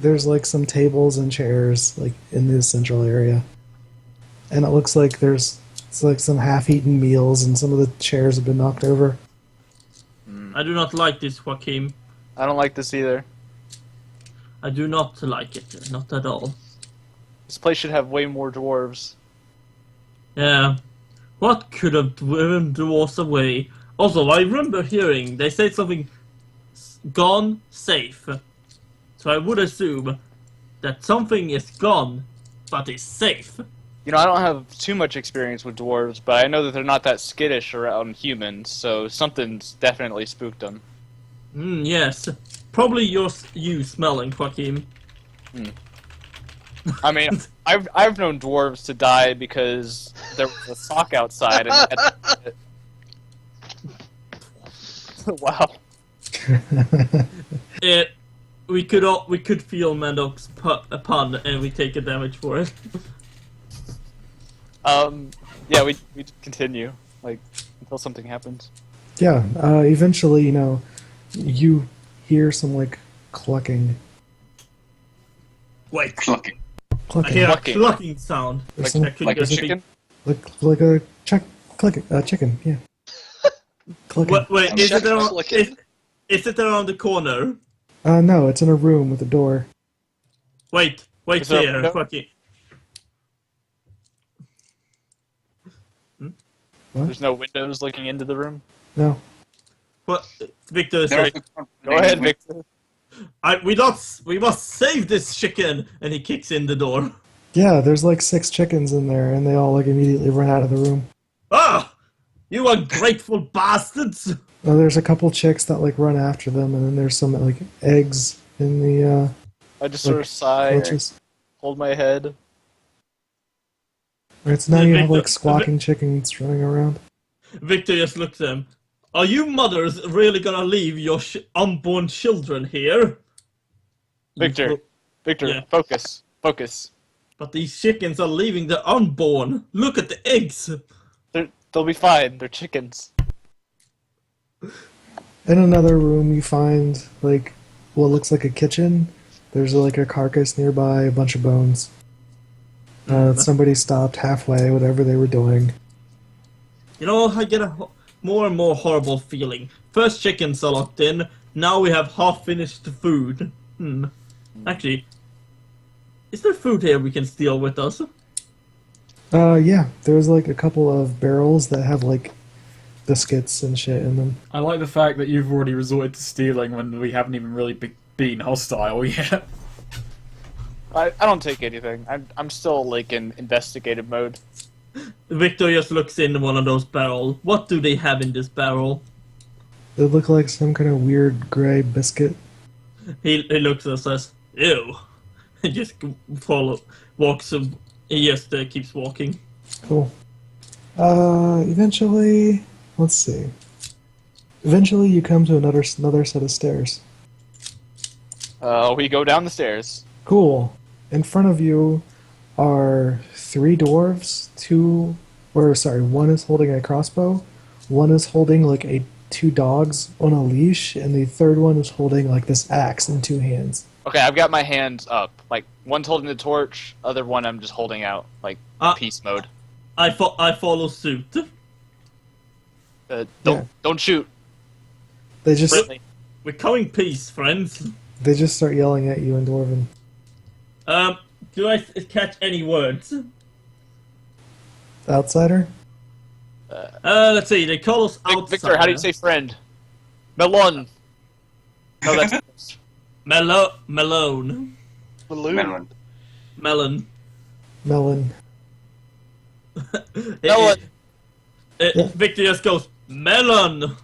there's like some tables and chairs like in this central area, and it looks like it's like some half-eaten meals, and some of the chairs have been knocked over. I do not like this, Jaochim. I don't like this either. I do not like it, not at all. This place should have way more dwarves. Yeah. What could have driven dwarves away? Also, I remember hearing they say something gone safe. So I would assume that something is gone, but is safe. You know, I don't have too much experience with dwarves, but I know that they're not that skittish around humans, so something's definitely spooked them. Yes. Probably you smelling, Jaochim. I mean, I've known dwarves to die because there was a sock outside and wow. We could feel Mandok's pun, and we take a damage for it. Yeah, we continue, like, until something happens. Yeah, eventually, you hear some, like, clucking. Wait, Clucking. I hear a Clucking. clucking sound. There's That could Like a just be- chicken? like a chicken, yeah. Clucking. Wait, is it around? Clucking. Is it around the corner? No, it's in a room with a door. Wait Is there a here, window? Jaochim. There's no windows looking into the room? No. What? Victor is There like, are- Go ahead, Victor. we must save this chicken, and he kicks in the door. Yeah, there's like 6 chickens in there, and they all like immediately run out of the room. Ah! You ungrateful bastards! Oh, there's a couple chicks that like run after them, and then there's some like eggs in the I just sort like, of sigh, torches. hold my head. Alright, so now you have like Victor- squawking chickens running around. Victor just looks at him. Are you mothers really gonna leave your unborn children here? Victor, Victor, Yeah. focus. But these chickens are leaving the unborn. Look at the eggs. They'll be fine. They're chickens. In another room, you find like what looks like a kitchen. There's like a carcass nearby, a bunch of bones. Somebody stopped halfway, whatever they were doing. You know, I get a more and more horrible feeling. First chickens are locked in, now we have half-finished food. Actually, is there food here we can steal with us? Yeah, there's like a couple of barrels that have like biscuits and shit in them. I like the fact that you've already resorted to stealing when we haven't even really been hostile yet. I don't take anything. I'm still like in investigative mode. Victor just looks in one of those barrels. What do they have in this barrel? They look like some kind of weird gray biscuit. He looks and says, ew. He just walks, he just keeps walking. Cool. Eventually, let's see. Eventually, you come to another set of stairs. We go down the stairs. Cool. In front of you are 3 dwarves. One is holding a crossbow. One is holding like 2 dogs on a leash, and the third one is holding like this axe in 2 hands. Okay, I've got my hands up. Like, one's holding the torch, other one I'm just holding out, like, peace mode. I follow suit. Don't shoot. They just Friendly. We're coming peace, friends. they just start yelling at you in Dwarven. Do I catch any words? Outsider? Let's see, they call us outsider. Victor, how do you say friend? Melon. No, that's... Malone. Balloon. Melon. Melon. Melon. Melon. Victor just goes, melon!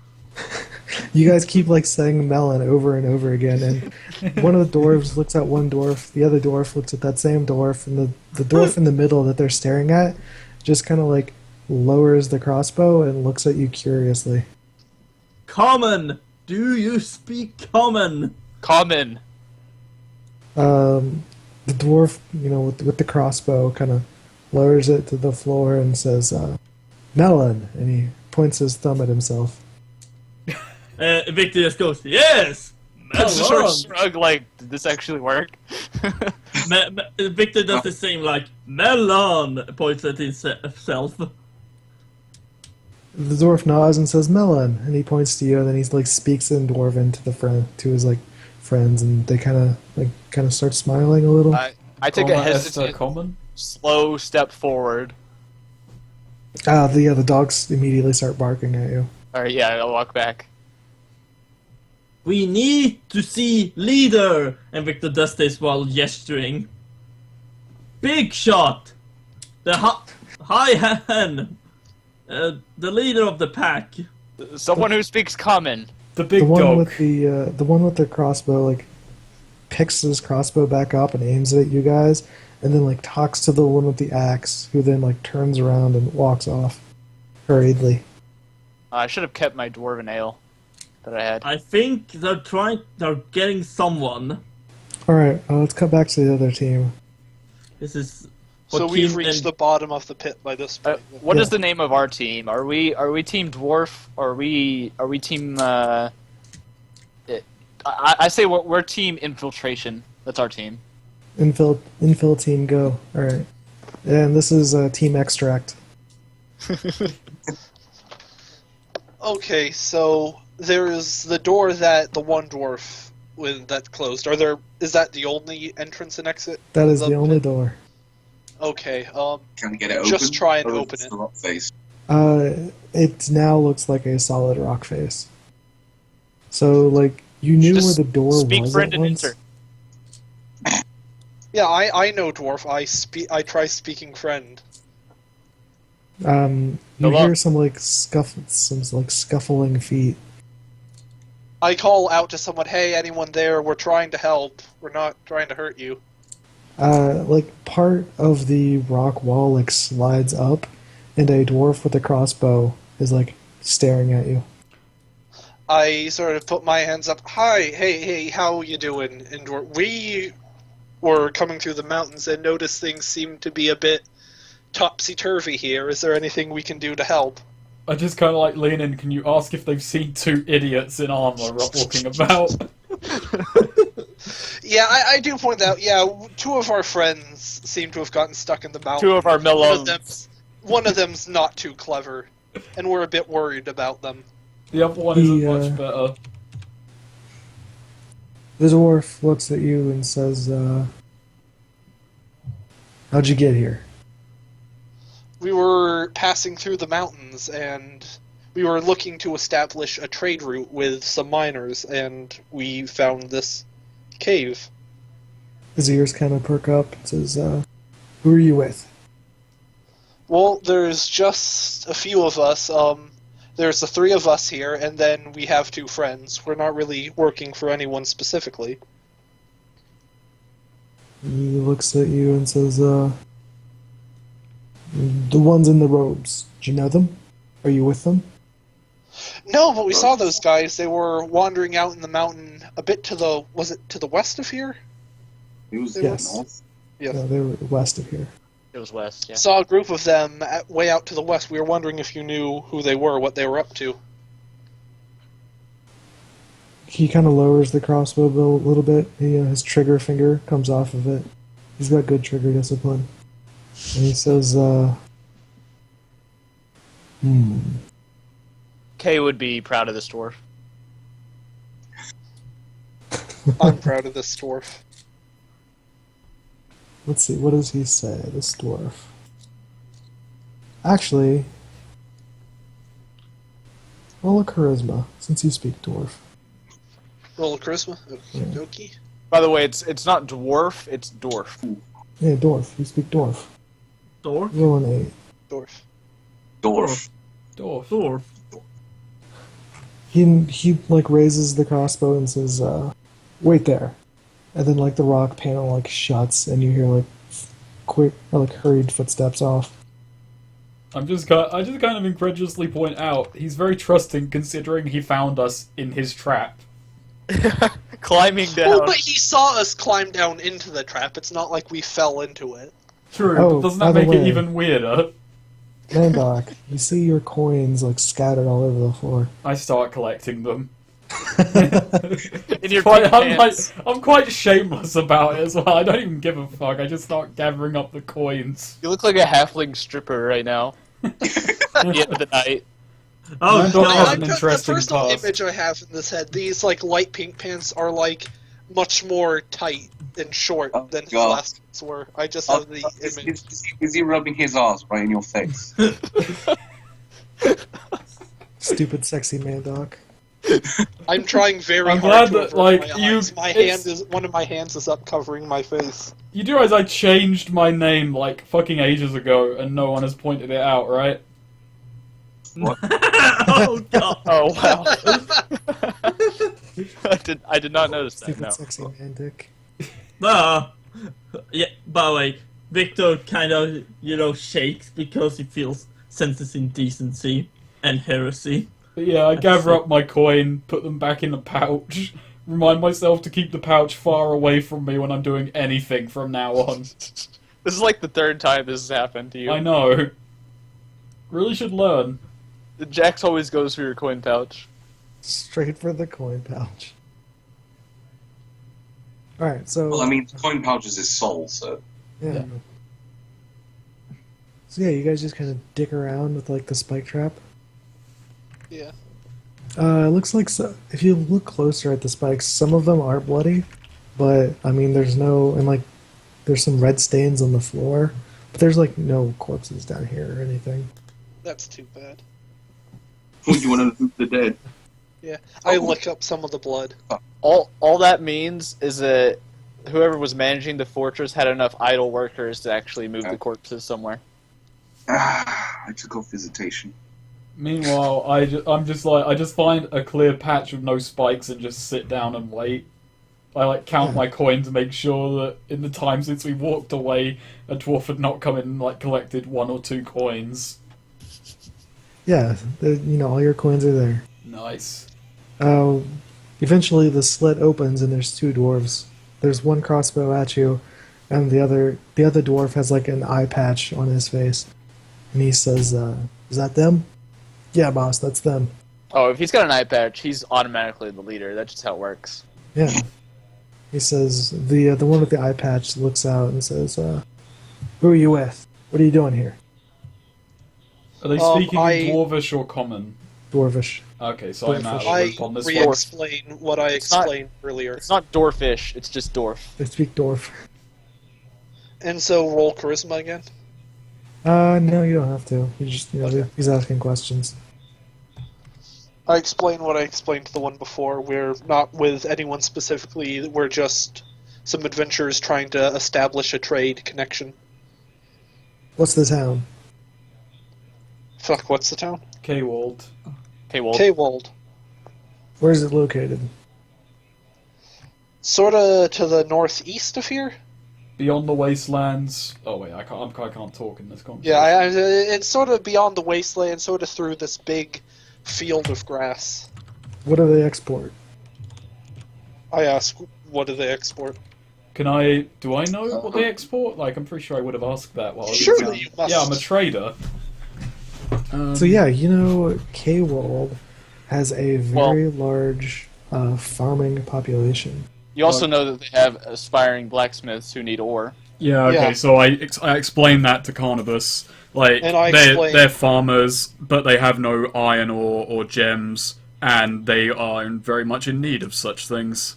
You guys keep like saying melon over and over again, and one of the dwarves looks at one dwarf, the other dwarf looks at that same dwarf, and the dwarf in the middle that they're staring at just kind of like lowers the crossbow and looks at you curiously. Common! Do you speak common? Common. The dwarf, with the crossbow, kind of lowers it to the floor and says, melon, and he points his thumb at himself. Victor just goes, yes! That's a short Melon! shrug, like, did this actually work? Victor does the same, like, melon! Points at himself. The dwarf nods and says melon, and he points to you, and then he's like speaks in dwarven to his like friends, and they kind of start smiling a little. I take a Comma, hesitant, Esther, common. slow step forward. The dogs immediately start barking at you. Alright, yeah, I'll walk back. We need to see leader! And Victor does this while gesturing. Big shot! The high hand! The leader of the pack. Someone who speaks common. The big The one dog. with the one with the crossbow like picks his crossbow back up and aims it at you guys, and then like talks to the one with the axe, who then like turns around and walks off hurriedly. I should have kept my dwarven ale that I had. I think they're getting someone. All right, let's cut back to the other team. This is... So we've Joaquin reached and- the bottom of the pit by this point. What is Yeah. the name of our team? Are we team dwarf? Or are we team? I say we're team infiltration. That's our team. Infill team, go. All right, and this is team extract. Okay, so there is the door that the one dwarf that closed. Is that the only entrance and exit? That is the only door. Okay, Can we get it open? Just try and Or is open it. the rock face? It now looks like a solid rock face. So like you knew Just where the door Speak was friend at and once. enter. yeah, I know dwarf. I try speaking friend. You Hello. hear some like scuffling feet. I call out to someone, "Hey, anyone there? We're trying to help. We're not trying to hurt you." Like part of the rock wall like slides up, and a dwarf with a crossbow is like staring at you. I sort of put my hands up. Hi, hey, how you doing? And we were coming through the mountains and noticed things seem to be a bit topsy-turvy here. Is there anything we can do to help? I just kind of like lean in. Can you ask if they've seen two idiots in armor walking about? Yeah, I do point out, two of our friends seem to have gotten stuck in the mountains. Two of our melons. One of them's not too clever, and we're a bit worried about them. The other one isn't The, much better. The dwarf looks at you and says, "How'd you get here?" We were passing through the mountains, and we were looking to establish a trade route with some miners, and we found this cave. His ears kind of perk up and says, "Who are you with?" Well, there's just a few of us. There's the three of us here, and then we have two friends. We're not really working for anyone specifically. He looks at you and says, "The ones in the robes. Do you know them? Are you with them?" No, but we saw those guys. They were wandering out in the mountain a bit to the... Was it to the west of here? It was Yes. north. Yes. No, they were west of here. It was west. Yeah. Saw a group of them way out to the west. We were wondering if you knew who they were, what they were up to. He kind of lowers the crossbow a little bit. His trigger finger comes off of it. He's got good trigger discipline. And he says, Kay would be proud of this dwarf. I'm proud of this dwarf. Let's see, what does he say, this dwarf? Actually, roll a charisma, since you speak dwarf. Roll a charisma. Yeah. Okie dokie. By the way, it's not dwarf, it's dwarf. Yeah, dwarf, you speak dwarf. Door? Roll an 8. Dwarf. Dorf. Dorf. Door. He like raises the crossbow and says, "Wait there," and then like the rock panel like shuts, and you hear like quick, like hurried footsteps off. I just kind of incredulously point out he's very trusting considering he found us in his trap. Climbing down. Oh, but he saw us climb down into the trap. It's not like we fell into it. True, Oh, but doesn't by that the make it way- even weirder? Mandok, you see your coins like scattered all over the floor. I start collecting them. In your Quite, pink pants. I'm quite shameless about it as well. I don't even give a fuck. I just start gathering up the coins. You look like a halfling stripper right now. At the end of the night. Oh, Mandok has God. an The interesting personal past. image I have in this head, these like light pink pants are like much more tight and short Oh, than his God. last ones were. I just have the image. Is he rubbing his ass right in your face? Stupid, sexy Mandok. I'm trying very I'm hard glad to that, avert like, my you- eyes. My it's- hand is one of my hands is up covering my face. You do realize I changed my name like fucking ages ago, and no one has pointed it out, right? Oh, God. Oh wow. I did not notice that. Stupid, No. sexy Mandok. Yeah, by the way, Viktor kind of, shakes because he feels senses indecency and heresy. But yeah, I That's gather it. up my coin, put them back in the pouch, remind myself to keep the pouch far away from me when I'm doing anything from now on. This is like the third time this has happened to you. I know. Really should learn. Jax always goes for your coin pouch. Straight for the coin pouch. Alright, so... Well, I mean, coin pouch is his soul, so... yeah. So yeah, you guys just kind of dick around with like the spike trap. Yeah. It looks like if you look closer at the spikes, some of them are bloody, but I mean, there's some red stains on the floor, but there's like no corpses down here or anything. That's too bad. Would you want to loot the dead? Yeah. I lick up some of the blood. All that means is that whoever was managing the fortress had enough idle workers to actually move the corpses somewhere. I took off visitation. Meanwhile, I just find a clear patch with no spikes and just sit down and wait. I like count my coin to make sure that in the time since we walked away, a dwarf had not come in and like collected 1 or 2 coins. Yeah, all your coins are there. Nice. Eventually the slit opens and there's 2 dwarves. There's one crossbow at you, and the other dwarf has like an eye patch on his face. And he says, is that them? Yeah, boss, that's them. Oh, if he's got an eye patch, he's automatically the leader. That's just how it works. Yeah. He says, the one with the eye patch looks out and says, who are you with? What are you doing here? Are they speaking I- in Dwarvish or Common? Dwarvish. Okay, so I'm out I on this one. re-explain what I It's not- explained earlier. It's not Dorfish, it's just Dorf. They speak dwarf. And so roll charisma again. No, you don't have to. You just, he's asking questions. I explained what I explained to the one before. We're not with anyone specifically. We're just some adventurers trying to establish a trade connection. What's the town? Fuck, what's the town? K-Wald. Okay, well, K-Wold. Where is it located? Sorta to the northeast of here? Beyond the wastelands. Oh wait, I can't talk in this conversation. Yeah, it's sort of beyond the wasteland, sort of through this big field of grass. What do they export? I ask, what do they export? Do I know what they export? Like, I'm pretty sure I would have asked that while I was Surely you must. Yeah, I'm a trader. So yeah, K-Wald has a very large farming population. you also know that they have aspiring blacksmiths who need ore. Yeah, okay, Yeah. so I explained that to Carnibus. Like, And I they're explained- farmers, but they have no iron ore or gems, and they are very much in need of such things.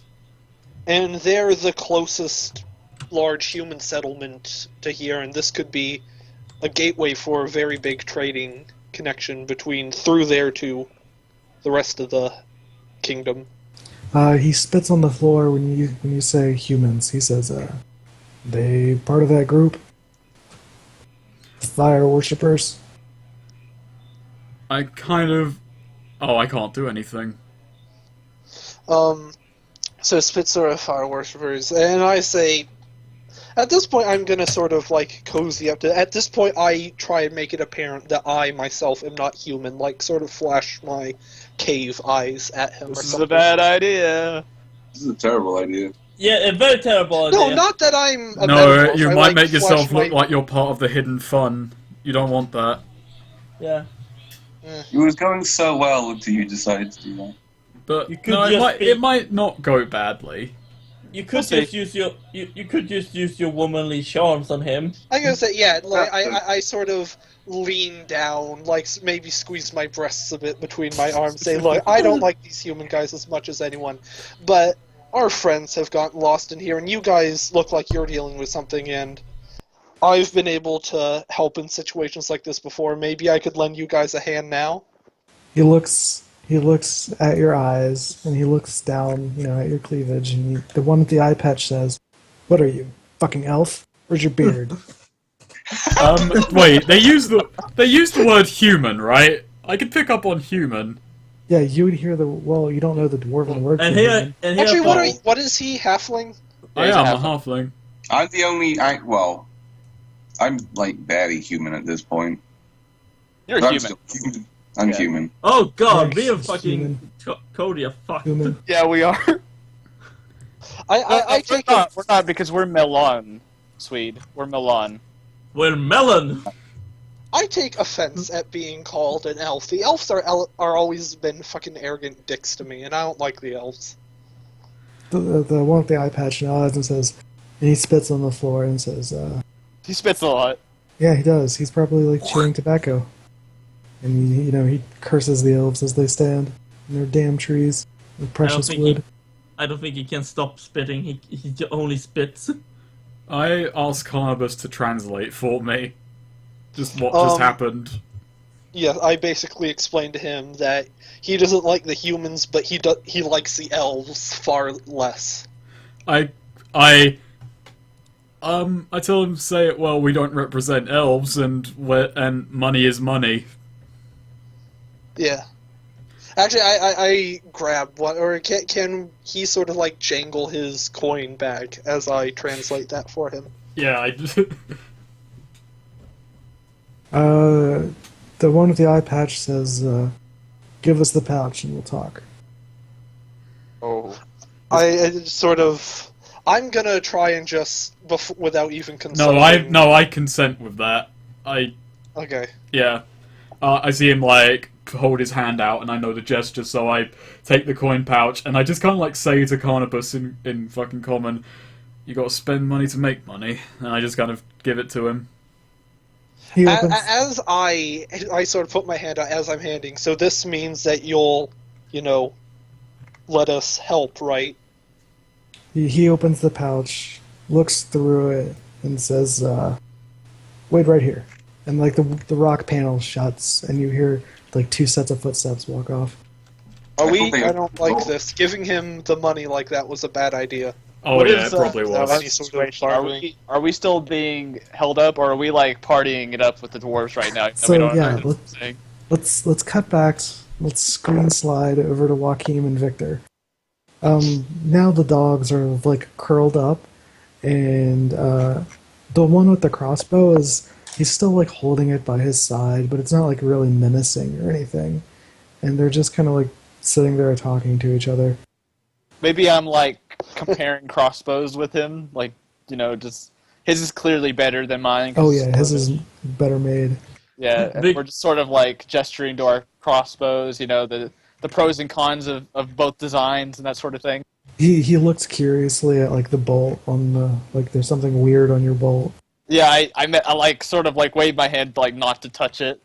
And they're the closest large human settlement to here, and this could be a gateway for a very big trading connection through there to the rest of the kingdom. He spits on the floor when you say humans. He says, they part of that group? Fire worshippers? I can't do anything. So Spitzer are fire worshippers, and I say, at this point I'm gonna sort of like cozy up to. At this point, I try and make it apparent that I myself am not human, like sort of flash my cave eyes at him. This or is something. a bad idea. This is a terrible idea. Yeah, a very terrible idea. No, not that I'm. A No, metamorph. you I, might like, make yourself flash look my- like you're part of the hidden fun. You don't want that. Yeah. It was going so well until you decided to do that. But You could no, just it might not go badly. You could We'll see. just use your you could just use your womanly charms on him. I'm gonna say, yeah, like, I sort of lean down, like maybe squeeze my breasts a bit between my arms, say, look, I don't like these human guys as much as anyone, but our friends have gotten lost in here, and you guys look like you're dealing with something, and I've been able to help in situations like this before. Maybe I could lend you guys a hand now? He looks at your eyes, and he looks down, at your cleavage, and the one with the eye patch says, "What are you, fucking elf? Where's your beard?" Wait, they use the word human, right? I could pick up on human. Yeah, you would hear you don't know the dwarven word. And for here, human. and here, Actually, what is he, halfling? I he's am a a halfling. I'm the only. I'm like barely human at this point. You're But I'm human. still human. I'm Yeah. human. Oh god, Yes, we are it's fucking human. Cody a fuck. Human. Yeah, we are. I take it. We're not because we're Milan, Sweed. We're Milan. We're melon. I take offense at being called an elf. The elves are always been fucking arrogant dicks to me, and I don't like the elves. The one with the eye patch nods and says, and he spits on the floor and says, He spits a lot. "Yeah, he does. He's probably like chewing tobacco." And he curses the elves as they stand in their damn trees with precious wood. I don't think he can stop spitting. He only spits. I asked Carnibus to translate for me. Just what just happened. Yeah, I basically explained to him that he doesn't like the humans, but he likes the elves far less. I tell him to say it. Well, we don't represent elves, and money is money. Yeah. Actually, I grab one, or can he sort of like jangle his coin bag as I translate that for him? Yeah, The one with the eye patch says, "Give us the pouch and we'll talk." Oh. I'm gonna try and just without even consulting. I consent with that. Okay. Yeah. I see him like hold his hand out, and I know the gesture, so I take the coin pouch, and I just kind of like say to Carnibus in fucking common, "You got to spend money to make money," and I just kind of give it to him. He opens, As I sort of put my hand out as I'm handing, so this means that you'll, let us help, right? he opens the pouch, looks through it, and says, "Wait right here." And like the rock panel shuts, and you hear like 2 sets of footsteps walk off. I don't like this. Giving him the money like that was a bad idea. Oh What yeah, is, it probably that was. any sort of bargaining. Are we still being held up, or are we like partying it up with the dwarves right now? So, We don't yeah, know what I'm saying. Let's cut back. Let's screen slide over to Jaochim and Viktor. Now the dogs are like curled up, and the one with the crossbow he's still like holding it by his side, but it's not like really menacing or anything. And they're just kind of like sitting there talking to each other. Maybe I'm like comparing crossbows with him, like just his is clearly better than mine. 'Cause Oh yeah, his is better made. Yeah, and we're just sort of like gesturing to our crossbows, the pros and cons of both designs and that sort of thing. He looks curiously at like the bolt on the like. There's something weird on your bolt. Yeah, I like sort of like wave my hand like not to touch it.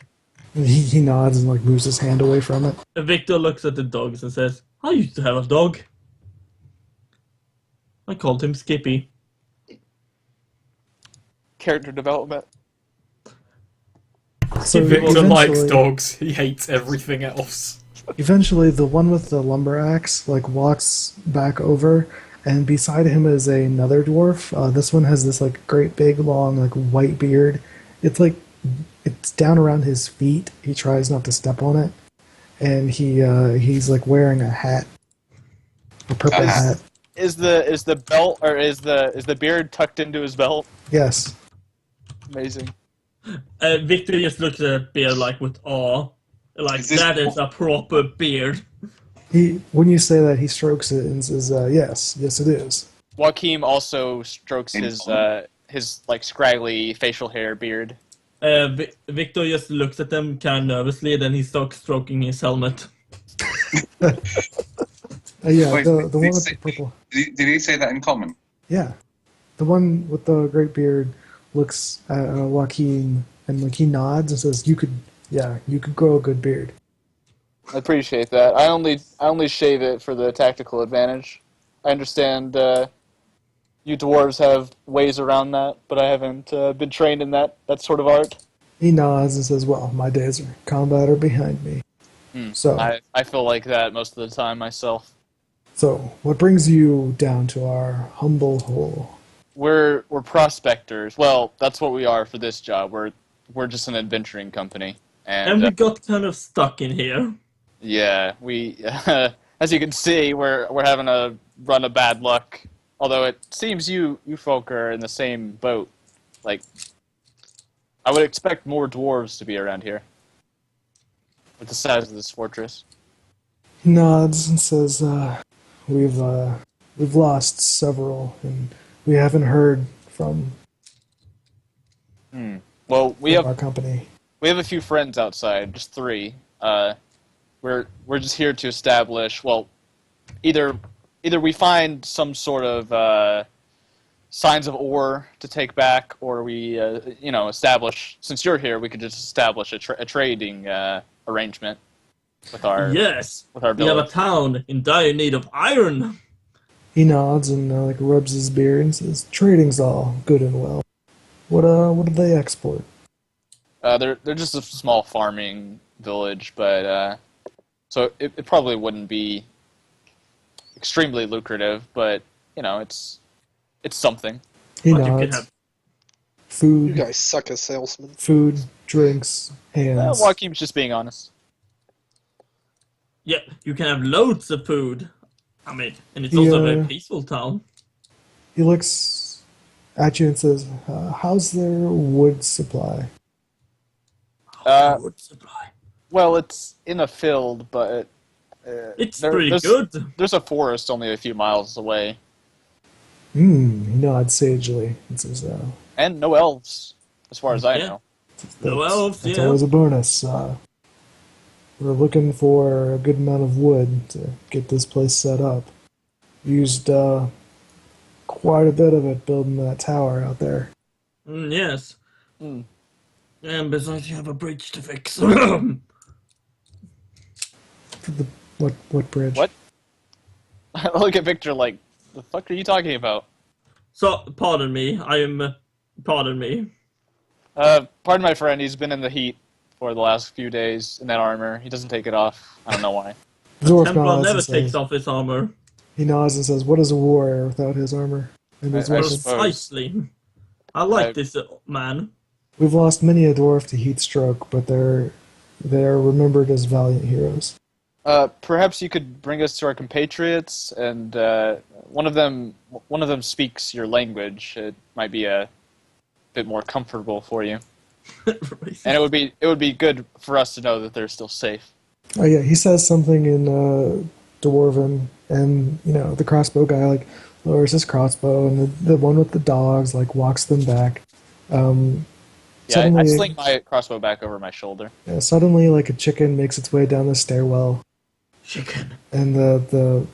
And he nods and like moves his hand away from it. Victor looks at the dogs and says, "I used to have a dog. I called him Skippy." Character development. So Victor likes eventually- dogs. He hates everything else. Eventually, the one with the lumber axe like walks back over, and beside him is another dwarf. This one has this like great big long like white beard. It's down around his feet. He tries not to step on it, and he's like wearing a hat, a purple hat. Is the belt or is the beard tucked into his belt? Yes. Amazing. Victor just looks at beard like with awe. Like, Is this- that is a proper beard. When you say that, he strokes it and says, "Yes, it is." Jaochim also strokes his like scraggly facial hair beard. Victor just looks at them kind of nervously, then he starts stroking his helmet. Yeah, Wait, the did one he with say- the purple. Did he say that in common? Yeah, the one with the great beard looks at Joaquin and like he nods and says, you could grow a good beard." I appreciate that. I only shave it for the tactical advantage. I understand you dwarves have ways around that, but I haven't been trained in that sort of art. He nods and says, "Well, my days of combat are behind me." So, I feel like that most of the time myself. so what brings you down to our humble hole? We're prospectors. Well, that's what we are for this job. We're just an adventuring company, And we got kind of stuck in here. yeah, we as you can see, we're having a run of bad luck. Although it seems you folk are in the same boat. Like, I would expect more dwarves to be around here with the size of this fortress. He nods and says, we've lost several, and we haven't heard from Well, we our have company." a few friends outside, just 3. We're just here to establish. Well, either we find some sort of signs of ore to take back, or we establish. Since you're here, we could just establish a trading arrangement with our Yes, with our we have a village. town in dire need of iron. He nods and like rubs his beard and says, "Trading's all good and well. What do they export?" They're just a small farming village, but so it probably wouldn't be extremely lucrative, but it's something. He But you can nods. have You Food, guys suck as salesmen. food, drinks, hands. Joachim's just being honest. Yeah, you can have loads of food. I mean, and it's also a Yeah. very peaceful town. He looks at you and says, "How's their wood supply?" Wood supply. Well, it's in a field, but It's there- pretty there's- good. There's a forest only a few miles away, He nods sagely and says, and no elves, as far as I Yeah. know. No elves, That's yeah. always a bonus. We're looking for a good amount of wood to get this place set up. Used quite a bit of it building that tower out there. Yes. Hmm. And besides, you have a bridge to fix. What bridge? What? I look at Victor like, the fuck are you talking about? So, pardon me. Pardon me. Pardon my friend, he's been in the heat for the last few days in that armor. He doesn't take it off. I don't know why. The dwarf Templar nods never and takes says, off his armor. he nods and says, "What is a warrior without his armor and his I weapons?" suppose. Precisely. I like I- this man. We've lost many a dwarf to heat stroke, but they're remembered as valiant heroes." Perhaps you could bring us to our compatriots, and one of them speaks your language. It might be a bit more comfortable for you, and it would be good for us to know that they're still safe. Oh yeah, he says something in Dwarven, and the crossbow guy like lowers his crossbow, and the one with the dogs like walks them back. Yeah, I Suddenly- sling my crossbow back over my shoulder. Suddenly, like a chicken makes its way down the stairwell, Chicken. and the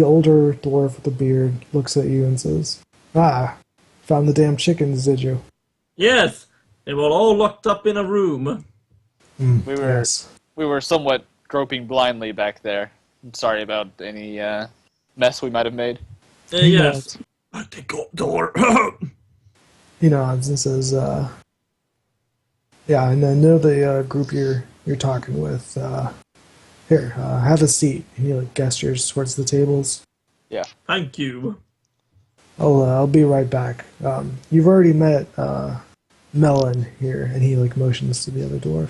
older dwarf with the beard looks at you and says, "Ah, found the damn chickens, did you?" Yes, they were all locked up in a room. We were Yes. we were somewhat groping blindly back there. I'm sorry about any mess we might have made. He Yes. nods. But they got door. He nods and says, "Yeah, and I know the group you're talking with. Here, have a seat." And he like gestures towards the tables. Thank you. I'll be right back. You've already met Melon here, and he like motions to the other dwarf.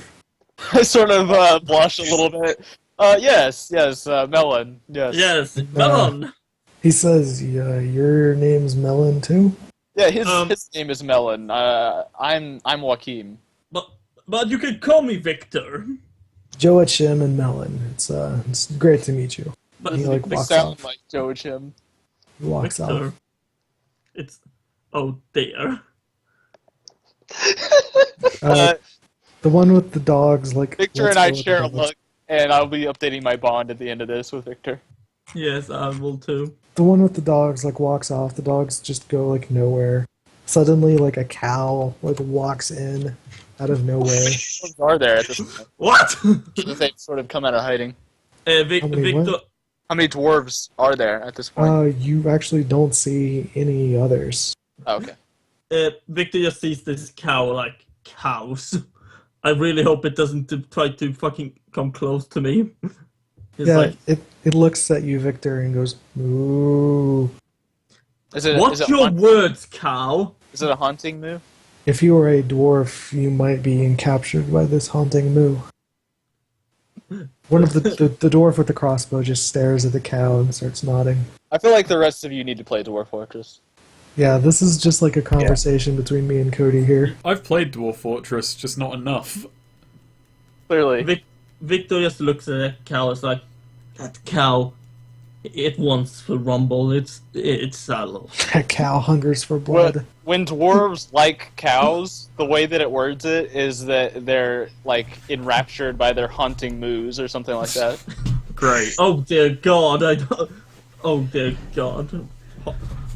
I sort of blush a little bit. Yes, Melon. Yes. Yes, Melon. He says, "Your name's Melon too." Yeah, his Um, name is Melon. I'm Joachim. But you can call me Viktor. Joachim and Melon. It's great to meet you. But He like They walks sound off. like Jaochim. He walks Viktor. off. It's dear. The one with the dogs, like Victor lets and I go of the share a dogs. look, and I'll be updating my bond at the end of this with Victor. Yes, I will too. The one with the dogs like walks off. The dogs just go like nowhere. Suddenly, like a cow like walks in out of nowhere. What are there at this point? What? They've sort of come out of hiding. How many what? Victor. How many dwarves are there at this point? You actually don't see any others. Oh, okay. Victor just sees this cow like cows. I really hope it doesn't try to fucking come close to me. It's Yeah, like, it looks at you, Victor, and goes, "Ooh." what's your words, cow? Is it a haunting moo? If you were a dwarf, you might be encaptured by this haunting moo. One of the dwarf with the crossbow just stares at the cow and starts nodding. I feel like the rest of you need to play Dwarf Fortress. Yeah, this is just like a conversation between me and Cody here. I've played Dwarf Fortress, just not enough. Clearly. Victor just looks at that cow. It's like, that cow, it wants to rumble. It's sallow. That cow hungers for blood. When dwarves like cows, the way that it words it is that they're like enraptured by their haunting moos or something like that. Great. Oh dear God! Oh dear God!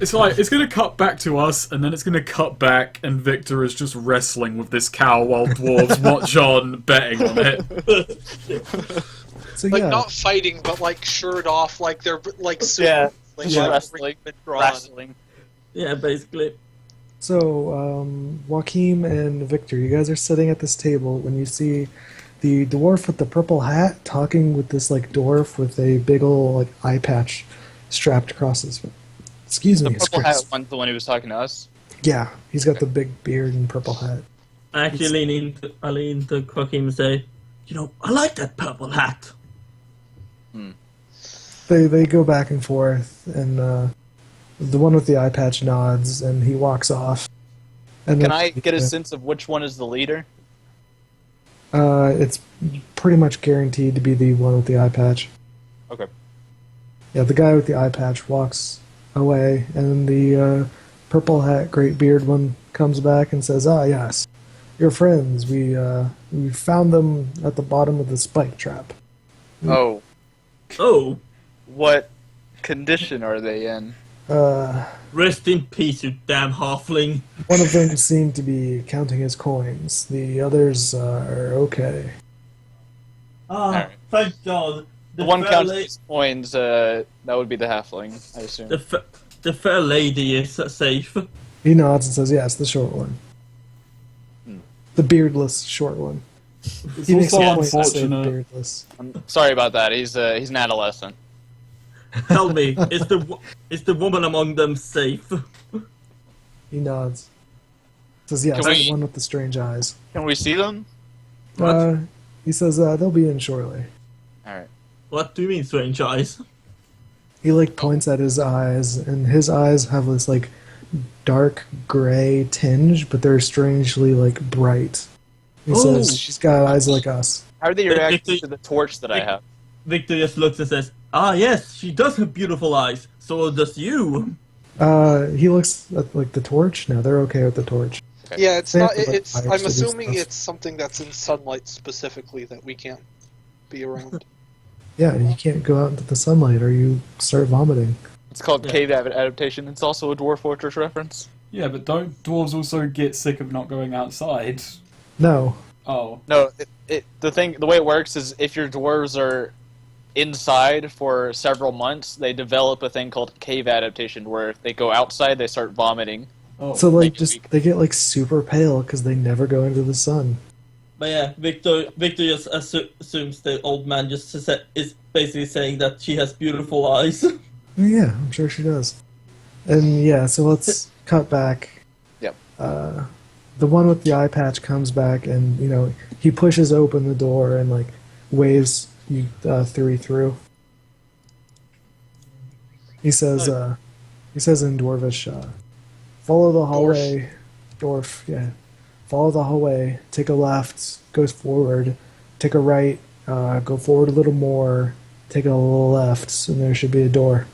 It's like, it's gonna cut back to us, and then it's gonna cut back, and Victor is just wrestling with this cow while dwarves watch on, betting on it. So Like yeah, not fighting, but like shirt off, like they're like super, Yeah, like just wrestling. wrestling. Yeah, basically. so Jaochim and Victor, you guys are sitting at this table when you see the dwarf with the purple hat talking with this like dwarf with a big ol' like eye patch strapped across his. Excuse The me, purple hat one's the one who was talking to us. Yeah, he's got the big beard and purple hat. I actually lean into Jaochim and say, you know, I like that purple hat. They go back and forth, and the one with the eye patch nods, and he walks off. And Can then- I get a sense of which one is the leader? It's pretty much guaranteed to be the one with the eye patch. Okay. Yeah, the guy with the eye patch walks away, and the purple hat, great beard one comes back and says, "Ah, yes, your friends. We found them at the bottom of the spike trap." Oh, Oh, what condition are they in? rest in peace, you damn halfling. One of them seemed to be counting his coins. The others are okay. Ah, Alright. thank God. The one fair counting la- his coins, that would be the halfling, I assume. the fair lady is safe. He nods and says, "Yes, the short one, the beardless short one." It's He makes a also point to say unfortunate. beardless. I'm sorry about that. He's an adolescent. Tell me, is the woman among them safe? He nods. Says, "Yes, Can we- the one with the strange eyes." Can we see them? What? He says, "They'll be in shortly." All right. What do you mean, strange eyes? He like points at his eyes, and his eyes have this like dark gray tinge, but they're strangely like bright. He Oh. says, "She's got eyes like us." How are they But reacting Victor- to the torch that I have? Victor just looks and says, "Ah, yes, she does have beautiful eyes. So does you." He looks at like the torch. No, they're okay with the torch. Yeah, it's They have not. to, like, It's. fire I'm to do assuming stuff. it's something that's in sunlight specifically that we can't be around. Yeah, you can't go out into the sunlight or you start vomiting. It's called Yeah. cave adaptation. It's also a Dwarf Fortress reference. Yeah, but don't dwarves also get sick of not going outside? No, Oh. No, the way it works is if your dwarves are inside for several months, they develop a thing called cave adaptation, where if they go outside, they start vomiting. Oh. so like Like, just they get like super pale because they never go into the sun. But yeah, Victor just assumes the old man just is basically saying that she has beautiful eyes. Yeah, I'm sure she does. And yeah, so let's cut back. Yep. The one with the eye patch comes back, and you know he pushes open the door and like waves you three through. He says in Dwarvish, "Follow the hallway, Dorf. Yeah, follow the hallway. Take a left, goes forward. Take a right, go forward a little more. Take a left, and there should be a door."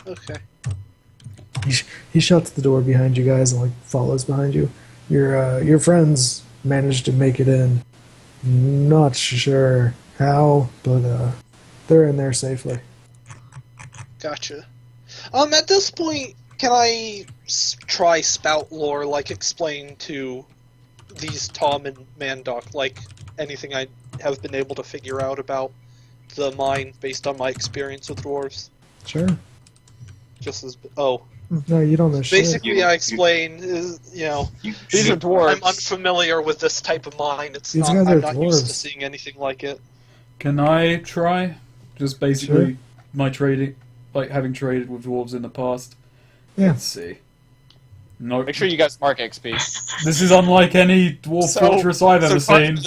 Okay. He shuts the door behind you guys and like follows behind you. Your friends managed to make it in. Not sure how, but They're in there safely. Gotcha. At this point, can I try spout lore, like explain to these Tom and Mandok, like anything I have been able to figure out about the mine based on my experience with dwarves? Sure. Just as No, you don't know shit. basically, I explain These are I'm dwarves. unfamiliar with this type of mine. It's These not. guys I'm are not used to dwarves. seeing anything like it. Can I try? Just basically Sure. my trading, like having traded with dwarves in the past. Yeah. Let's see. No, Make sure you guys mark XP. this is unlike any dwarf fortress I've ever seen.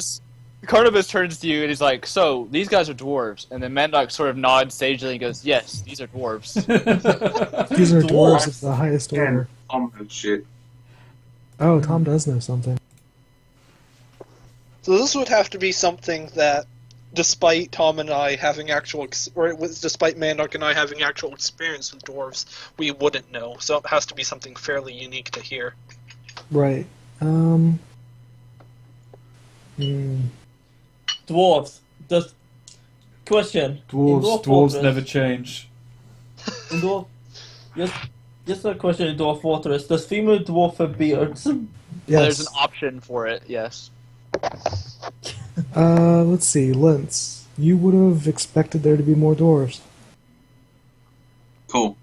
Carnibus turns to you and he's like, "So these guys are dwarves," and then Mandok sort of nods sagely and goes, "Yes, these are dwarves." These are dwarves Dwarves. of the highest order. Shit. Oh, Tom does know something. So this would have to be something that, despite Tom and I having actual, despite Mandok and I having actual experience with dwarves, we wouldn't know. So it has to be something fairly unique to hear. Right. Dwarves. Just question. In Dwarves Fortress- never change. In Dwarf, just a question in Dwarf Fortress. Does female dwarf have beards? Yes. There's an option for it. Yes. Let's see, Lintz. You would have expected there to be more dwarves. Cool.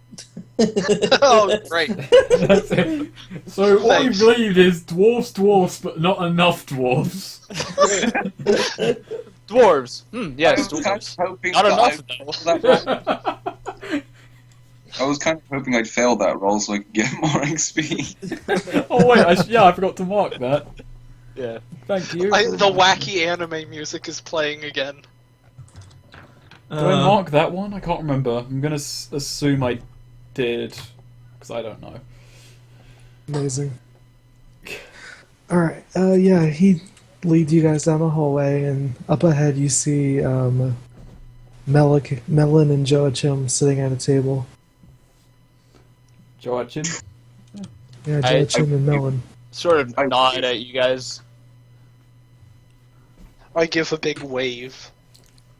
Oh, great. That's it. So what Thanks. we've learned is dwarves, but not enough dwarves. Dwarves. Yes, I was kind dwarves. of hoping Not that enough, I though. I was kind of hoping I'd failed that roll so I could get more XP. Oh wait, I forgot to mark that. Yeah. Thank you. The wacky anime music is playing again. Did I mark that one? I can't remember. I'm gonna assume I did, because I don't know. Amazing. Alright, yeah, he leads you guys down the hallway, and up ahead you see Melon and Joachim sitting at a table. Jaochim? Yeah, I- Joachim and Melon. Sort of nod at you guys. I give a big wave.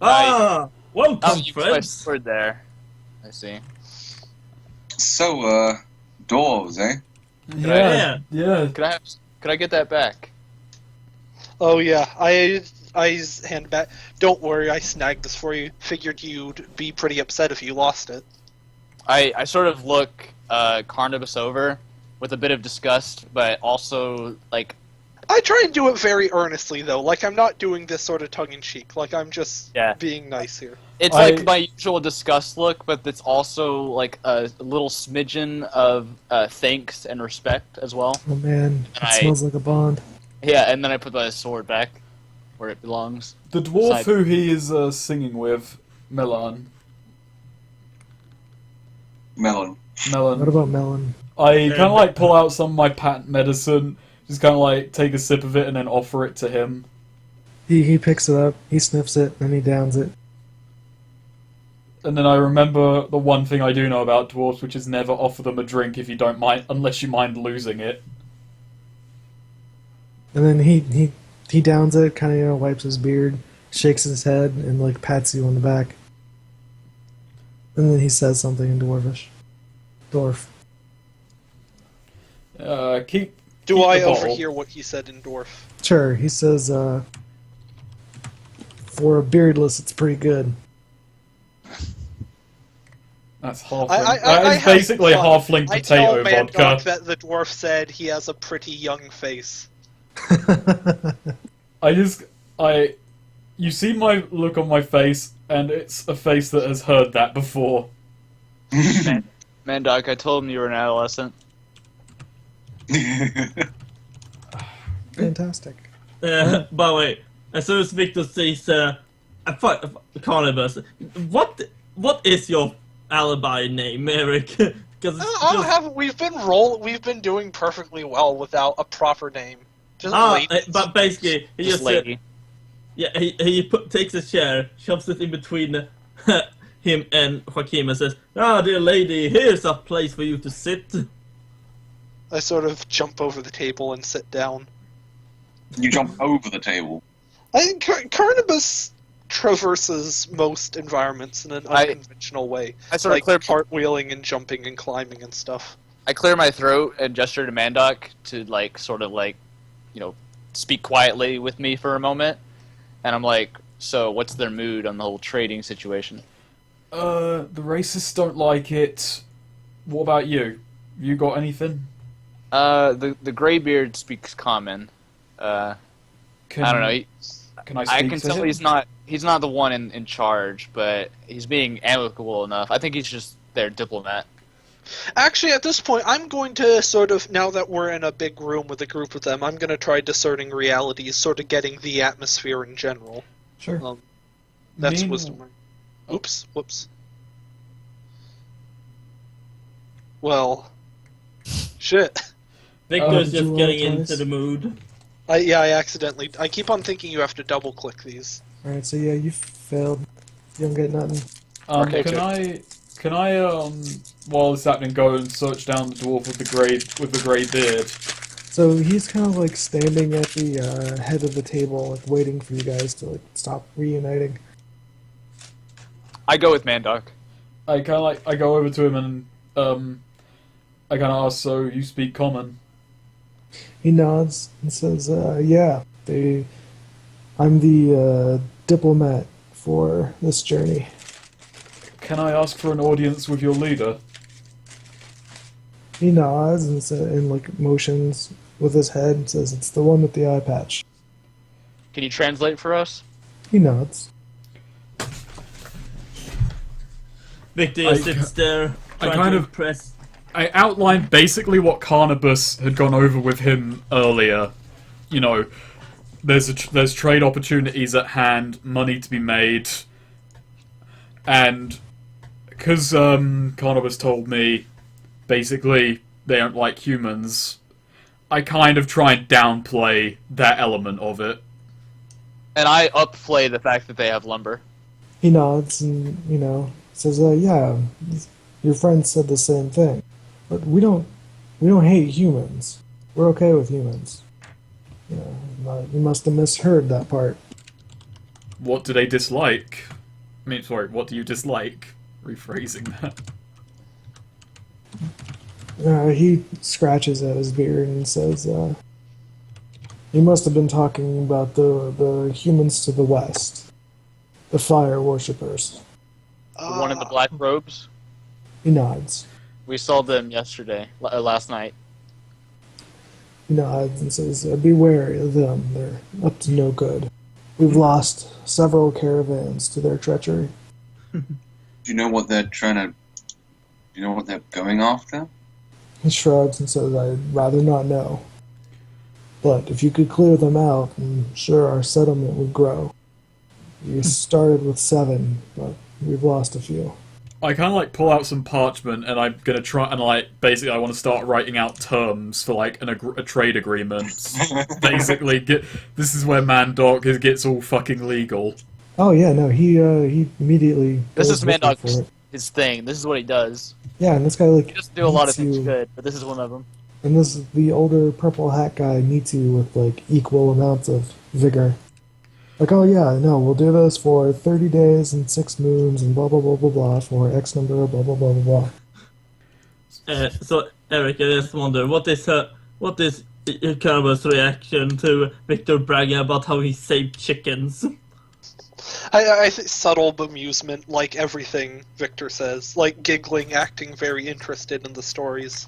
Ah! Welcome, Oh, you put my friends! sword there. I see. So, dwarves, eh? Yeah. Yeah. Could I get that back? Oh yeah, I hand back. Don't worry, I snagged this for you. Figured you'd be pretty upset if you lost it. I sort of look Carnibus over with a bit of disgust, but also like I try and do it very earnestly though. Like I'm not doing this sort of tongue in cheek. Like I'm just being nice here. it's like my usual disgust look, but it's also like a little smidgen of thanks and respect as well. Oh man, it I- smells like a bond. Yeah, and then I put my sword back where it belongs. The dwarf Side. who he is singing with, Melon. Melon. What about Melon? I kind of like pull out some of my patent medicine, just kind of like take a sip of it and then offer it to him. He picks it up, he sniffs it, and he downs it. And then I remember the one thing I do know about dwarves, which is never offer them a drink if you don't mind, unless you mind losing it. And then he downs it, kind of wipes his beard, shakes his head, and like pats you on the back. And then he says something in Dwarvish. Dorf. Keep Do the I bottle. overhear what he said in Dorf? Sure, he says, for a beardless, it's pretty good. That's halfling. I That is have basically fun. halfling I tell potato Mandok vodka. that the dwarf said he has a pretty young face. You see my look on my face, and it's a face that has heard that before. Mandok, I told him you were an adolescent. Fantastic. By the way, as soon as Viktor says, Carnibus, what is your alibi name, Erik? Because We've been doing perfectly well without a proper name. Just late. but basically, he Just just lady. he takes a chair, shoves it in between him and Jaochim, and says, "Ah, dear lady, here's a place for you to sit." I sort of jump over the table and sit down. You jump over the table. I think Carnibus traverses most environments in an unconventional way. I sort of like clear cartwheeling and jumping and climbing and stuff. I clear my throat and gesture to Mandok to speak quietly with me for a moment, and I'm like, so what's their mood on the whole trading situation? The racists don't like it. What about you? You got anything? The Greybeard speaks common. I don't know. Can I I speak can to tell him? he's not the one in charge, but he's being amicable enough. I think he's just their diplomat. Actually, at this point, I'm going to sort of, now that we're in a big room with a group of them, I'm going to try discerning realities, sort of getting the atmosphere in general. Sure. That's Mean- wisdom. Oops, whoops. Well, shit. Victor's did you just roll getting twice? into the mood. I accidentally. I keep on thinking you have to double click these. Alright, so yeah, you failed. You don't get nothing. Okay, Can I while it's happening, go and search down the dwarf with the grey beard? So he's kind of like standing at the head of the table, like waiting for you guys to like stop reuniting. I go with Mandok. I go over to him and I kind of ask, so you speak common? He nods and says, "Yeah, I'm the diplomat for this journey." Can I ask for an audience with your leader? He nods and like motions with his head and says, "It's the one with the eye patch." Can you translate for us? He nods. Victor I sits there, I trying kind to of- impress. I outlined basically what Carnibus had gone over with him earlier. You know, there's trade opportunities at hand, money to be made, and because Carnibus told me basically they don't like humans, I kind of try and downplay that element of it. And I upplay the fact that they have lumber. He nods and says, "Yeah, your friend said the same thing, but we don't hate humans. We're okay with humans. You must have misheard that part." What do they dislike? I mean, sorry, what do you dislike? Rephrasing that. He scratches at his beard and says, "You must have been talking about the humans to the west, the fire worshippers." The one in the black robes. He nods. We saw them yesterday, last night. He nods and says, "Be wary of them. They're up to no good. We've lost several caravans to their treachery." Do you know what they're trying to? Do you know what they're going after? He shrugs and says, "I'd rather not know. But if you could clear them out, I'm sure our settlement would grow. We started with 7, but we've lost a few." I kind of like pull out some parchment and I'm gonna try and basically I want to start writing out terms for like a trade agreement. Basically, this is where Mandok gets all fucking legal. Oh yeah, no, he immediately. This goes is looking for Mandok's it. his thing. This is what he does. Yeah, and this guy like He doesn't do a lot of meets things you- good, but this is one of them. And the older purple hat guy meets you with like equal amounts of vigor. Like, "Oh yeah, no, we'll do this for 30 days and 6 moons and blah blah blah blah blah for X number of blah blah blah blah blah." So, Erik, I just wonder, what is Carnibus' reaction to Victor bragging about how he saved chickens? I think subtle bemusement, like everything Victor says, like giggling, acting very interested in the stories.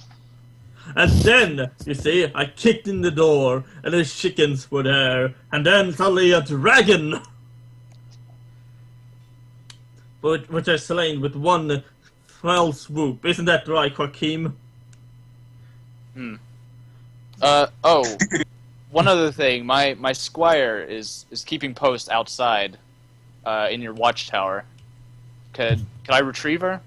And then, you see, I kicked in the door, and the chickens were there, and then suddenly a dragon! Which I slain with one fell swoop. Isn't that right, Jaochim? One other thing. My squire is keeping post outside, in your watchtower. Could I retrieve her?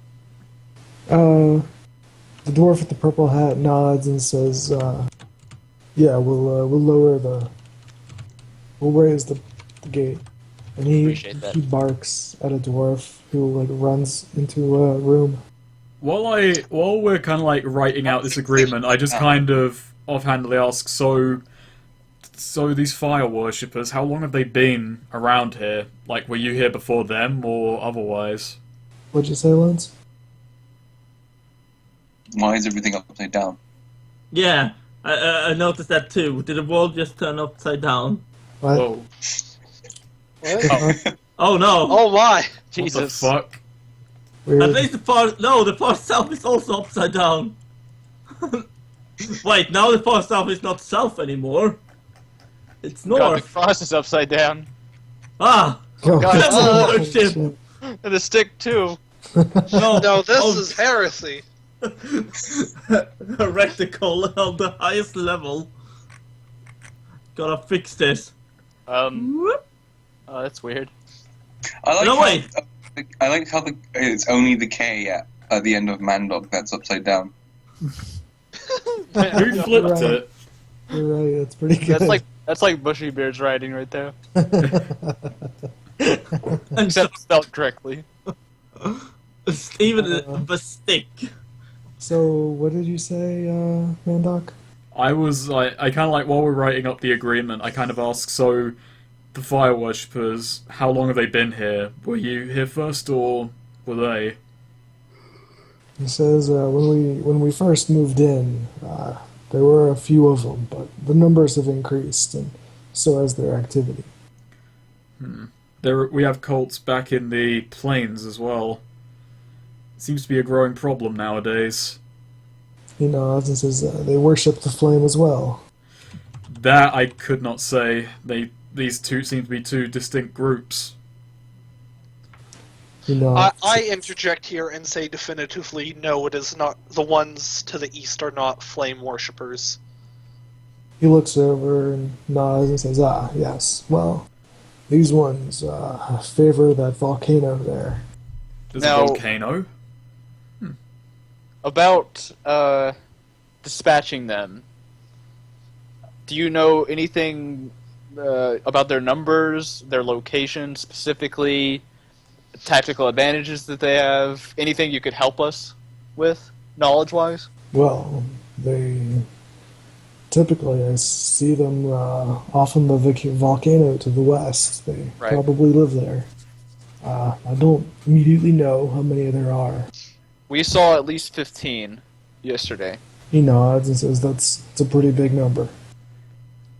The dwarf with the purple hat nods and says, "Yeah, we'll raise the gate." And Appreciate that. he barks at a dwarf who like runs into a room. While we're kind of like writing out this agreement, I just kind of offhandedly ask, so So these fire worshippers, how long have they been around here? Like, were you here before them or otherwise? What'd you say, Lintz? Why is everything upside down? Yeah, I noticed that too. Did the world just turn upside down? What? Whoa. What? Oh no! Oh my! Jesus. What the fuck? Weird. At least the far south is also upside down. Wait, now the far south is not south anymore. It's God, the north. cross is upside down. Ah! Oh, God, devil worship. shit. And the stick, too. No, No, this oh, is heresy. heretical on the highest level. Gotta fix this. Oh, that's weird. I like No, how, wait. I like how it's only the K at the end of Mandok that's upside down. Who flipped Right. it? You're right, that's pretty good. That's like Bushy Beard's writing right there. And Except spelled correctly. even the stick. So, what did you say, Mandok? I was like, I kind of like, while we're writing up the agreement, I kind of asked, so the fire worshippers, how long have they been here? Were you here first or were they? He says when we first moved in, there were a few of them, but the numbers have increased, and so has their activity. We have cults back in the plains as well. Seems to be a growing problem nowadays. He nods and says they worship the flame as well. That I could not say. These two seem to be two distinct groups. He nods. I interject here and say definitively no, it is not. The ones to the east are not flame worshippers. He looks over and nods and says, yes, well, these ones favor that volcano there. There's Now- a volcano? About dispatching them, do you know anything about their numbers, their location specifically, tactical advantages that they have? Anything you could help us with, knowledge-wise? Well, they typically I see them off in the volcano to the west. They Right. probably live there. I don't immediately know how many there are. We saw at least 15 yesterday. He nods and says it's a pretty big number.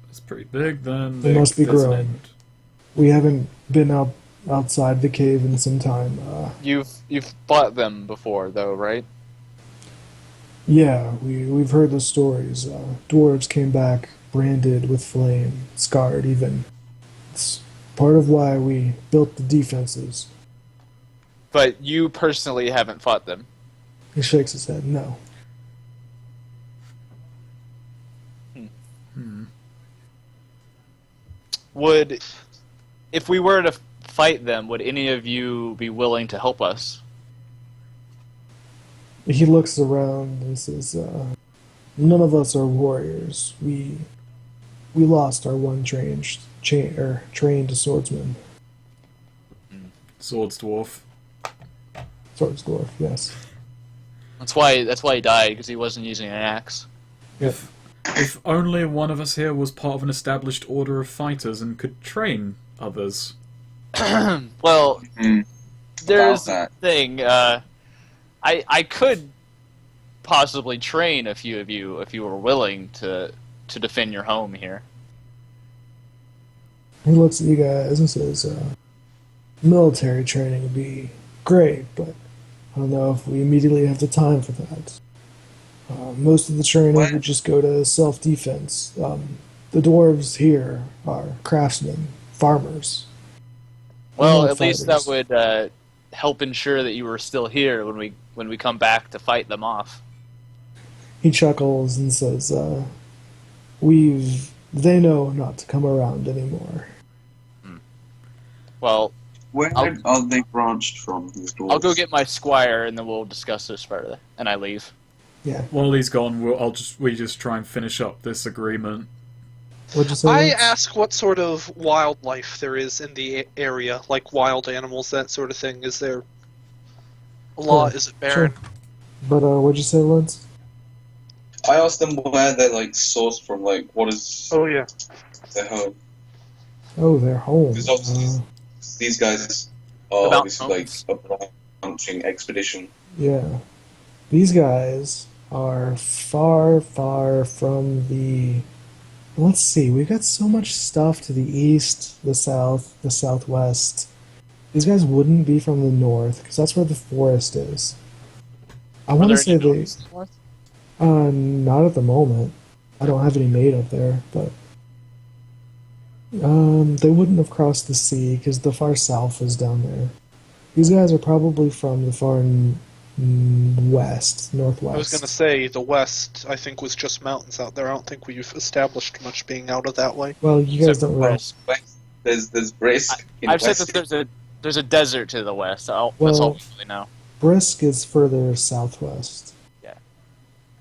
It's pretty big, then They must be there's an growing. end. We haven't been outside the cave in some time. You've fought them before, though, right? Yeah, we've heard the stories. Dwarves came back branded with flame, scarred even. It's part of why we built the defenses. But you personally haven't fought them. He shakes his head. No. Would, if we were to fight them, would any of you be willing to help us? He looks around and says, "None of us are warriors. We lost our one trained swordsman, Swords dwarf. Swordsdwarf. Yes. That's why he died, because he wasn't using an axe. Yep. If only one of us here was part of an established order of fighters and could train others. Well, Mm. there's About a thing. I could possibly train a few of you if you were willing to defend your home here. He looks at you guys and says, "Military training would be great, but I don't know if we immediately have the time for that. Most of the training What? would just go to self-defense. The dwarves here are craftsmen, farmers. Well, not at least that fighters. would help ensure that you were still here when we come back to fight them off. He chuckles and says, they know not to come around anymore. Well, Where I'll- are they branched from, these dwarves? I'll go get my squire, and then we'll discuss this further. And I leave. Yeah. While he's gone, we just try and finish up this agreement. What'd you say? I Lance? ask what sort of wildlife there is in the area, like wild animals, that sort of thing. Is there a lot? Sure, Is it barren? But what'd you say, Lance? I asked them where they're like sourced from. Like, what is Oh yeah. their home? Oh, they're home. Because obviously these guys are About obviously like homes. a launching expedition. Yeah. These guys are far, far from the... Let's see, we've got so much stuff to the east, the south, the southwest. These guys wouldn't be from the north, because that's where the forest is. I Are want to there say any they... gnomes north? Not at the moment. I don't have any made up there, but... they wouldn't have crossed the sea, because the far south is down there. These guys are probably from the far west, northwest. I was gonna say the west. I think was just mountains out there. I don't think we've established much being out of that way. Well, you guys Except don't really... west. There's Brisk. I've said that there's a desert to the west. That's all Well- we really know. Brisk is further southwest.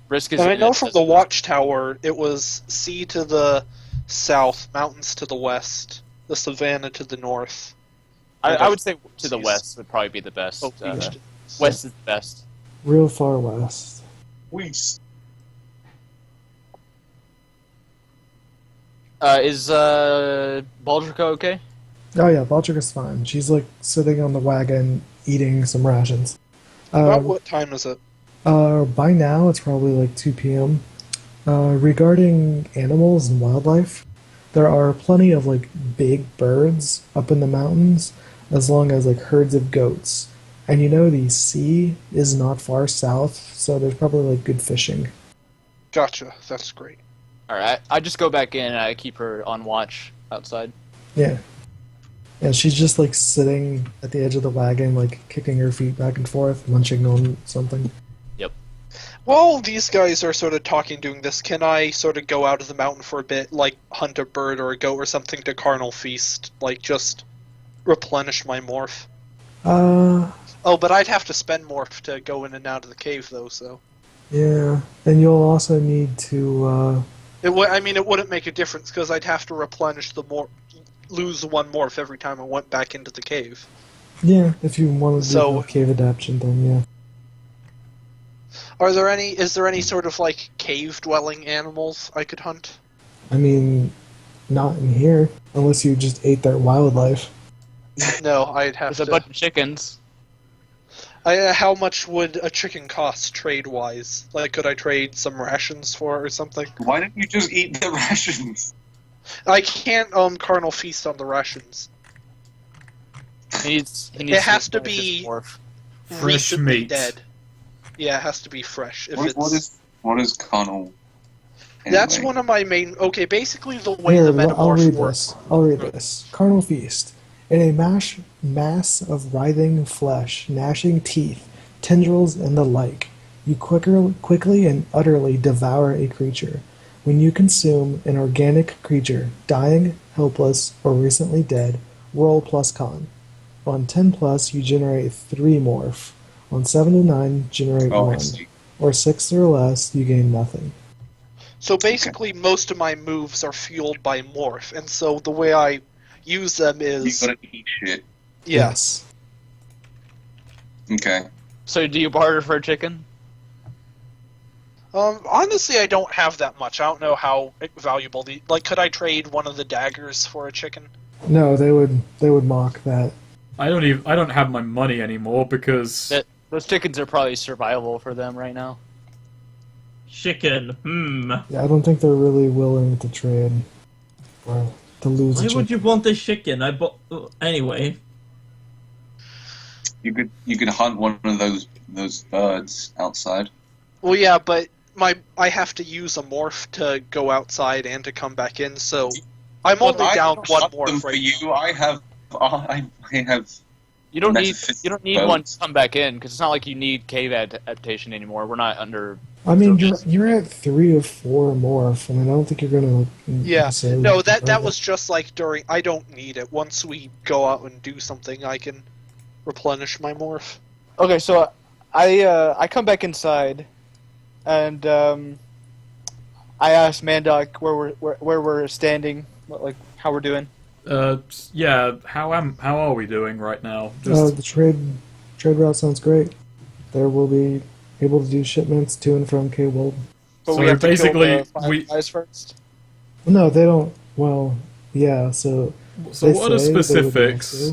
Brisk is. And I in know it, from that's- the watchtower, it was sea to the south, mountains to the west, the savannah to the north. I would say to the Seas. west would probably be the best. Oh, east. West is the best. Real far west. West. Is Baldrica okay? Oh yeah, Baltrica's fine. She's like sitting on the wagon eating some rations. About what time is it? By now it's probably like 2 p.m. Regarding animals and wildlife, there are plenty of like big birds up in the mountains, as long as like herds of goats. And you know the sea is not far south, so there's probably like good fishing. Gotcha. That's great. Alright, I just go back in and I keep her on watch outside. Yeah. And she's just like sitting at the edge of the wagon, like kicking her feet back and forth, munching on something. While these guys are sort of talking, doing this, can I sort of go out of the mountain for a bit, like hunt a bird or a goat or something to carnal feast, like just replenish my morph? Oh, but I'd have to spend morph to go in and out of the cave, though. So Yeah. And you'll also need to, it wouldn't make a difference because I'd have to replenish the lose one morph every time I went back into the cave. yeah, if you want to do So- the cave adaptation, then yeah. Is there any sort of like cave dwelling animals I could hunt? I mean, not in here, unless you just ate their wildlife. No, I'd have There's a to. bunch of chickens. How much would a chicken cost trade wise? Like, could I trade some rations for it or something? Why don't you just eat the rations? I can't carnal feast on the rations. He needs It has to replenish his be- morph. Fresh Recently meat. dead. Yeah, it has to be fresh. If What is carnal? That's anyway? one of my main. Okay, basically the way Here, the I'll metamorph read works. this. I'll read this. Carnal feast. In a mass of writhing flesh, gnashing teeth, tendrils, and the like, you quickly and utterly devour a creature. When you consume an organic creature, dying, helpless, or recently dead, roll plus con. On 10 plus, you generate 3 morph. On 7 to 9, generate Oh, I 1. see. Or 6 or less, you gain nothing. So basically, most of my moves are fueled by morph, and so the way I use them You is gotta eat shit. yes. Okay. So do you barter for a chicken? Honestly, I don't have that much. I don't know how valuable the like. Could I trade one of the daggers for a chicken? No, they would mock that. I don't have my money anymore because Those chickens are probably survival for them right now. Chicken. Yeah, I don't think they're really willing to trade or to lose a Why chicken. would you want a chicken? I bought. Anyway. You could hunt one of those birds outside. Well, yeah, but I have to use a morph to go outside and to come back in, so I'm only I down don't one hunt them morph for right you. now. I have. You don't need Metaphysical one boats. to come back in because it's not like you need cave adaptation anymore. We're not under. I mean, you're at 3 of 4 morph. I mean, I don't think you're gonna. Yeah, necessarily no, that prefer was just like during. I don't need it. Once we go out and do something, I can replenish my morph. Okay, so I come back inside, and I ask Mandok where we're standing, how we're doing. yeah. How are we doing right now? The trade route sounds great. There will be able to do shipments to and from K-World. But So we have to basically, kill the we- fireflies first. No, they don't. Well, yeah. So So they what are the say they would specifics?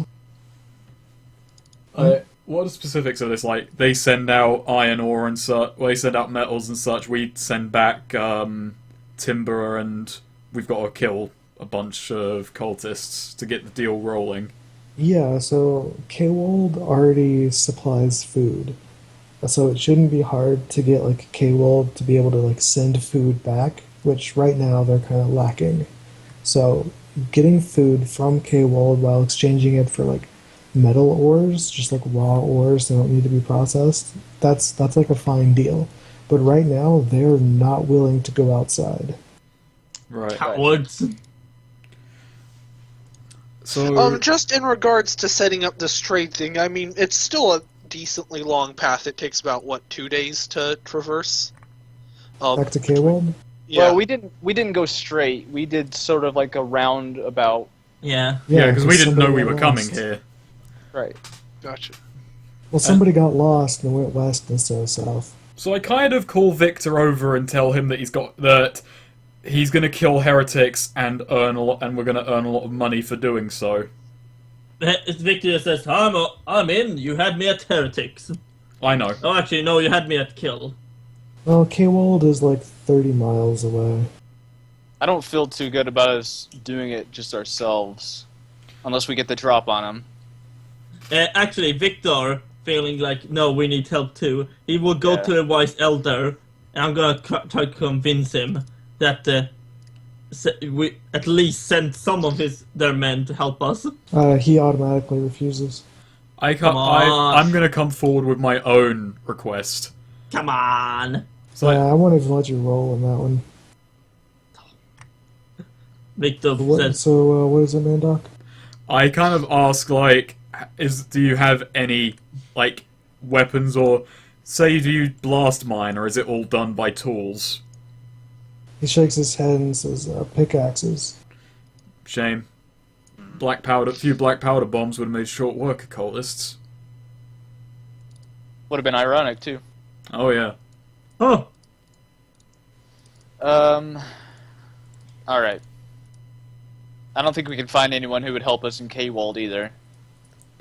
also- What are the specifics of this? Like, they send out iron ore and such. Well, they send out metals and such. We send back timber, and we've got to kill a bunch of cultists to get the deal rolling. Yeah, so K-Wold already supplies food. So it shouldn't be hard to get like K-Wold to be able to like send food back, which right now they're kind of lacking. So getting food from K-Wold while exchanging it for like metal ores, just like raw ores that don't need to be processed, that's like a fine deal. But right now they're not willing to go outside. Right. Cowards. So Just in regards to setting up this trade thing, I mean, it's still a decently long path. It takes about, what, 2 days to traverse? Back to K-Wold? Yeah. Well, we didn't go straight. We did sort of like a roundabout. Yeah. yeah, because we didn't know somebody we got were coming lost. here. Right. Gotcha. Well, somebody got lost and went west instead of south. So I kind of call Viktor over and tell him that he's going to kill heretics and earn a lot, and we're going to earn a lot of money for doing so. It's Victor says, I'm in. You had me at heretics. I know. Oh, actually, no, you had me at kill. Well, K-Wold is like 30 miles away. I don't feel too good about us doing it just ourselves, unless we get the drop on him. Actually, Victor, feeling like, no, we need help too, he will go Yeah. to the wise elder, and I'm gonna try to convince him that we at least send some of their men to help us. He automatically refuses. I can't. Come on. I'm going to come forward with my own request. Come on! So I won't even let you roll on that one. Victor What, says, so, what is it, Mandok? I kind of ask, like, do you have any, like, weapons, or say, do you blast mine, or is it all done by tools? He shakes his head and says, pickaxes. Shame. A few black powder bombs would have made short work of cultists. Would have been ironic too. Oh yeah. oh, All right. I don't think we can find anyone who would help us in K-Wald either.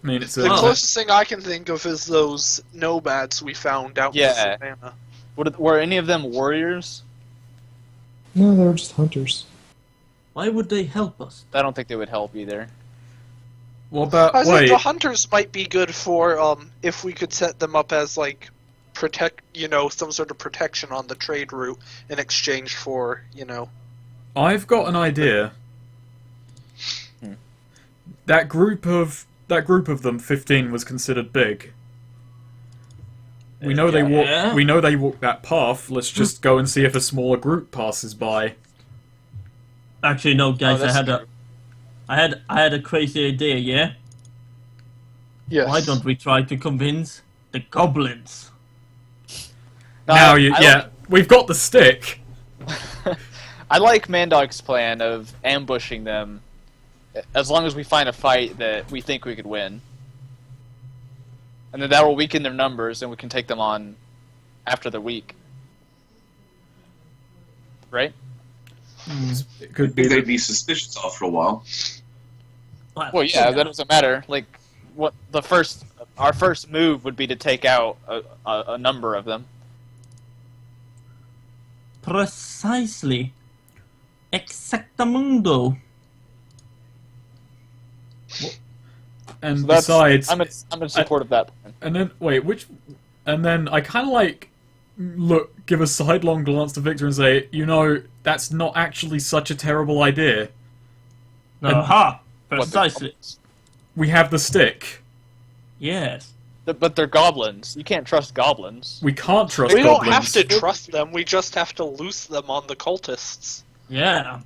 I mean, it's The Oh. closest thing I can think of is those nomads we found out in the Yeah. savannah. Were any of them warriors? No, they were just hunters. why would they help us? I don't think they would help either. What about I think wait? the hunters might be good for if we could set them up as like some sort of protection on the trade route in exchange for, I've got an idea. That group of them, 15, was considered big. We know they walk. Yeah. We know they walk that path. Let's just go and see if a smaller group passes by. Actually, no, guys, that's I true. had a crazy idea, yeah? Yes. Why don't we try to convince the goblins? Now, I we've got the stick. I like Mandok's plan of ambushing them, as long as we find a fight that we think we could win. And then that will weaken their numbers, and we can take them on after the week. Right? It could I be. think they'd be suspicious after a while. Well, yeah, that doesn't matter. Like, our first move would be to take out a number of them. Precisely. Exactamundo. And So that's, besides, I'm in support of that plan. and then wait, and then I kind of like give a sidelong glance to Victor and say, that's not actually such a terrible idea. Aha! What, Precisely. We have the stick. Yes. But they're goblins. You can't trust goblins. We can't trust We don't goblins. have to trust them, we just have to loose them on the cultists. Yeah.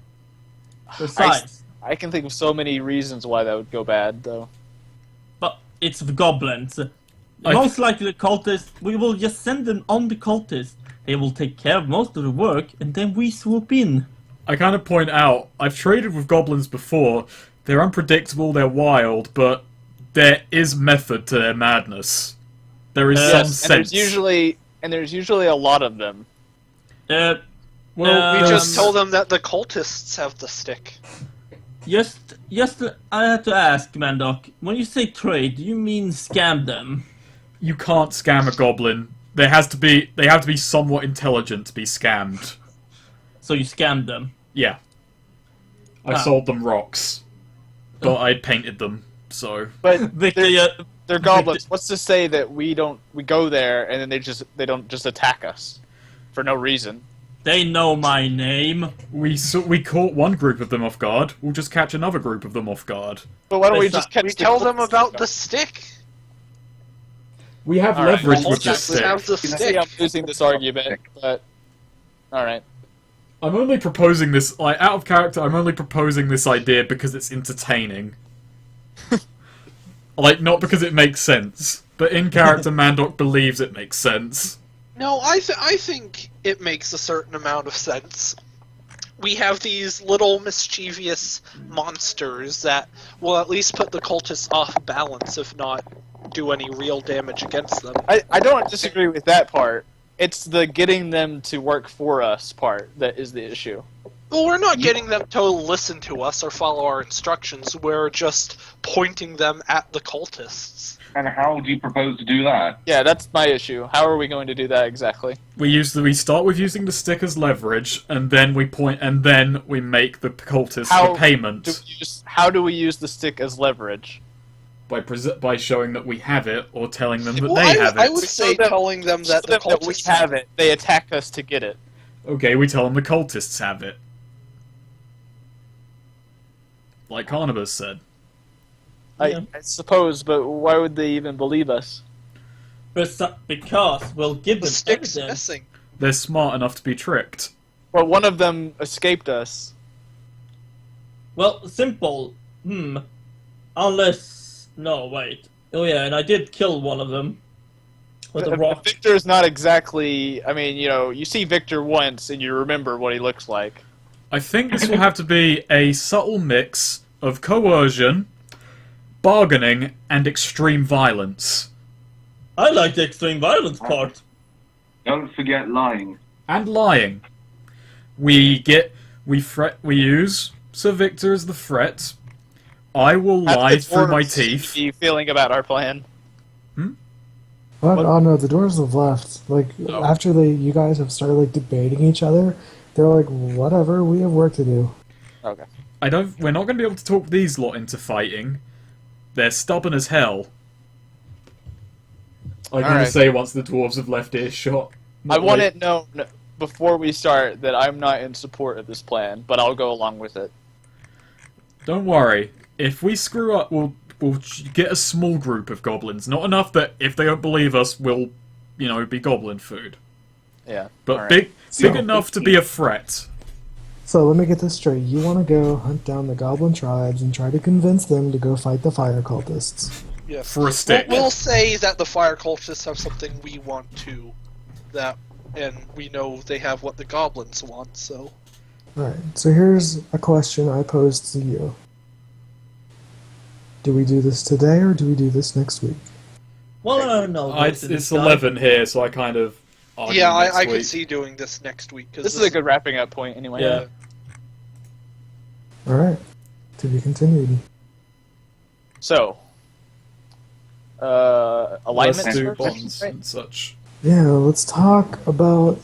Precise. I can think of so many reasons why that would go bad, though. But it's the goblins. I- Most likely the cultists, we will just send them on the cultists. They will take care of most of the work, and then we swoop in. I kind of point out, I've traded with goblins before. They're unpredictable, they're wild, but there is method to their madness. There is some Yes, sense. and there's usually a lot of them. Well, We Um, just told them that the cultists have the stick. Just, I have to ask, Mandok. When you say trade, do you mean scam them? you can't scam a goblin. They have to be somewhat intelligent to be scammed. So you scammed them. Yeah. I Wow. sold them rocks. But I painted them, so... But Victor, they're goblins. What's to say that we go there and then they don't just attack us for no reason? they know my name. We caught one group of them off guard. We'll just catch another group of them off guard. But why don't we It's just not- catch We the tell them cultists about off the stick. We have All right, leverage well, with this Cultists have stick. the guard? stick. I'm losing this argument, but all right. I'm only proposing this, out of character, I'm only proposing this idea because it's entertaining. Not because it makes sense. But in character, Mandok believes it makes sense. No, I think it makes a certain amount of sense. We have these little mischievous monsters that will at least put the cultists off balance, if not do any real damage against them. I don't disagree with that part. It's the getting them to work for us part that is the issue. Well, we're not getting them to listen to us or follow our instructions. We're just pointing them at the cultists. And how do you propose to do that? Yeah, that's my issue. How are we going to do that exactly? We start with using the stick as leverage, and then we make the cultists the payment How do we use the stick as leverage? by showing that we have it or telling them that Well, they have it. I would say telling them that the Show them we cultists have it. They attack us to get it. Okay, we tell them the cultists have it. Like Carnibus said. Yeah. I suppose, but why would they even believe us? Because we'll give The them stick's evidence. missing. They're smart enough to be tricked. Well, one of them escaped us. Well, simple. Unless... No, wait. Oh yeah, and I did kill one of them. With a rock. Victor's not exactly... I mean, you see Victor once and you remember what he looks like. I think this will have to be a subtle mix of coercion, bargaining, and extreme violence. I like the extreme violence part. Don't forget lying. And lying. We use Sir Victor as the threat. I will lie How's the through my dwarves teeth. be feeling about our plan? What? What? Oh no, the dwarves have left. Oh. After you guys have started debating each other, they're like, whatever, we have work to do. Okay. We're not going to be able to talk these lot into fighting. They're stubborn as hell. I'm going Alright. to say once the dwarves have left earshot. I want it known before we start that I'm not in support of this plan, but I'll go along with it. Don't worry. If we screw up, we'll get a small group of goblins. Not enough that if they don't believe us, we'll, be goblin food. Yeah. But alright. big enough to be a threat. So let me get this straight. You want to go hunt down the goblin tribes and try to convince them to go fight the fire cultists. Yes. For a stick. We'll say that the fire cultists have something we want too. And we know they have what the goblins want, so... Alright, so here's a question I posed to you. Do we do this today or do we do this next week? Well, I don't know. It's 11 here, so I kind of... argue Yeah, next I could week. see doing this next week. Cause This is a good wrapping up point anyway. Yeah. Alright, to be continued. So, alignment Let's do first, bonds right? and such. Yeah, let's talk about